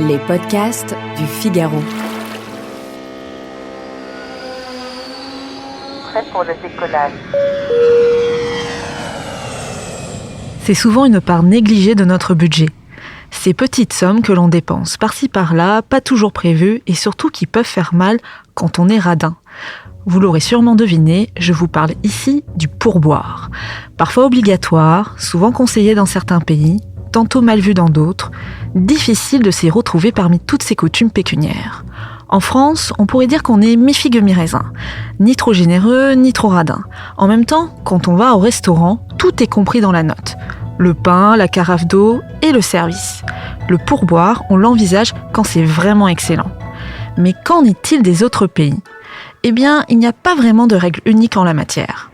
Les podcasts du Figaro. Prêt pour le décollage. C'est souvent une part négligée de notre budget. Ces petites sommes que l'on dépense par-ci par-là, pas toujours prévues et surtout qui peuvent faire mal quand on est radin. Vous l'aurez sûrement deviné, je vous parle ici du pourboire. Parfois obligatoire, souvent conseillé dans certains pays, tantôt mal vu dans d'autres, difficile de s'y retrouver parmi toutes ces coutumes pécuniaires. En France, on pourrait dire qu'on est mi-figue mi-raisin, ni trop généreux, ni trop radin. En même temps, quand on va au restaurant, tout est compris dans la note. Le pain, la carafe d'eau et le service. Le pourboire, on l'envisage quand c'est vraiment excellent. Mais qu'en est-il des autres pays ? Eh bien, il n'y a pas vraiment de règle unique en la matière.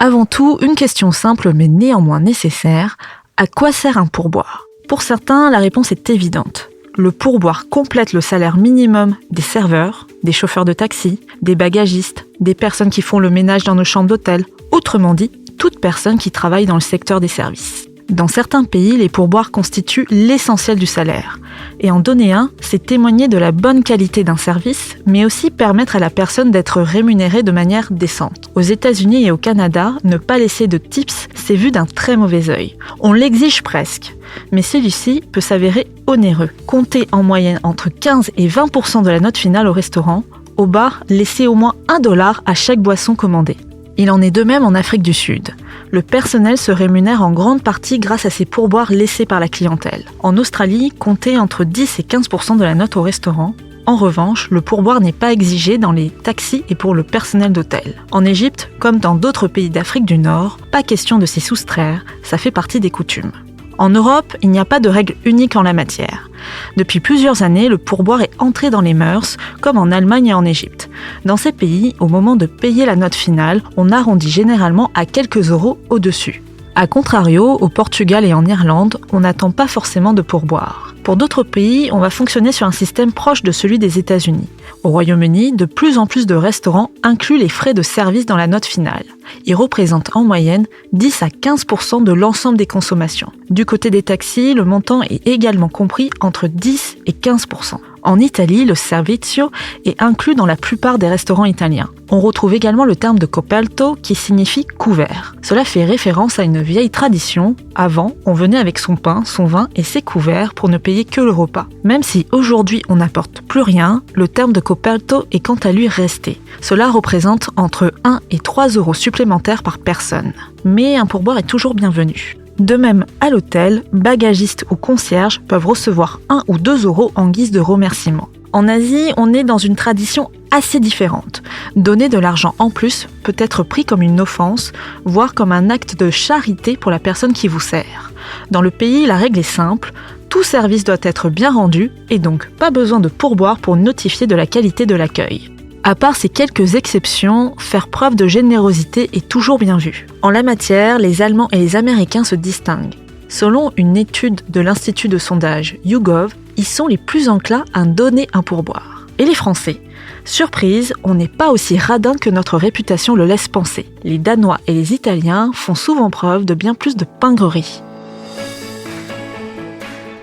Avant tout, une question simple mais néanmoins nécessaire, à quoi sert un pourboire ? Pour certains, la réponse est évidente. Le pourboire complète le salaire minimum des serveurs, des chauffeurs de taxi, des bagagistes, des personnes qui font le ménage dans nos chambres d'hôtel, autrement dit, toute personne qui travaille dans le secteur des services. Dans certains pays, les pourboires constituent l'essentiel du salaire. Et en donner un, c'est témoigner de la bonne qualité d'un service, mais aussi permettre à la personne d'être rémunérée de manière décente. Aux États-Unis et au Canada, ne pas laisser de tips, c'est vu d'un très mauvais œil. On l'exige presque, mais celui-ci peut s'avérer onéreux. Comptez en moyenne entre 15 et 20% de la note finale au restaurant. Au bar, laissez au moins $1 à chaque boisson commandée. Il en est de même en Afrique du Sud. Le personnel se rémunère en grande partie grâce à ces pourboires laissés par la clientèle. En Australie, comptez entre 10 et 15% de la note au restaurant. En revanche, le pourboire n'est pas exigé dans les taxis et pour le personnel d'hôtel. En Égypte, comme dans d'autres pays d'Afrique du Nord, pas question de s'y soustraire, ça fait partie des coutumes. En Europe, il n'y a pas de règle unique en la matière. Depuis plusieurs années, le pourboire est entré dans les mœurs, comme en Allemagne et en Égypte. Dans ces pays, au moment de payer la note finale, on arrondit généralement à quelques euros au-dessus. A contrario, au Portugal et en Irlande, on n'attend pas forcément de pourboire. Pour d'autres pays, on va fonctionner sur un système proche de celui des États-Unis. Au Royaume-Uni, de plus en plus de restaurants incluent les frais de service dans la note finale. Ils représentent en moyenne 10 à 15% de l'ensemble des consommations. Du côté des taxis, le montant est également compris entre 10 et 15%. En Italie, le servizio est inclus dans la plupart des restaurants italiens. On retrouve également le terme de coperto qui signifie couvert. Cela fait référence à une vieille tradition. Avant, on venait avec son pain, son vin et ses couverts pour ne payer que le repas. Même si aujourd'hui on n'apporte plus rien, le terme de coperto est quant à lui resté. Cela représente entre 1 et 3 euros supplémentaires par personne. Mais un pourboire est toujours bienvenu. De même, à l'hôtel, bagagistes ou concierges peuvent recevoir 1 ou 2 euros en guise de remerciement. En Asie, on est dans une tradition assez différente. Donner de l'argent en plus peut être pris comme une offense, voire comme un acte de charité pour la personne qui vous sert. Dans le pays, la règle est simple, tout service doit être bien rendu et donc pas besoin de pourboire pour notifier de la qualité de l'accueil. À part ces quelques exceptions, faire preuve de générosité est toujours bien vu. En la matière, les Allemands et les Américains se distinguent. Selon une étude de l'Institut de sondage YouGov, ils sont les plus enclins à donner un pourboire. Et les Français ? Surprise, on n'est pas aussi radin que notre réputation le laisse penser. Les Danois et les Italiens font souvent preuve de bien plus de pingrerie.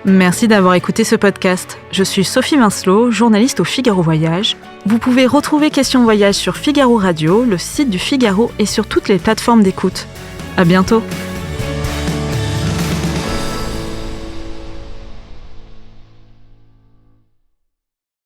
Merci d'avoir écouté ce podcast. Je suis Sophie Vincelot, journaliste au Figaro Voyage. Vous pouvez retrouver Question Voyage sur Figaro Radio, le site du Figaro et sur toutes les plateformes d'écoute. À bientôt.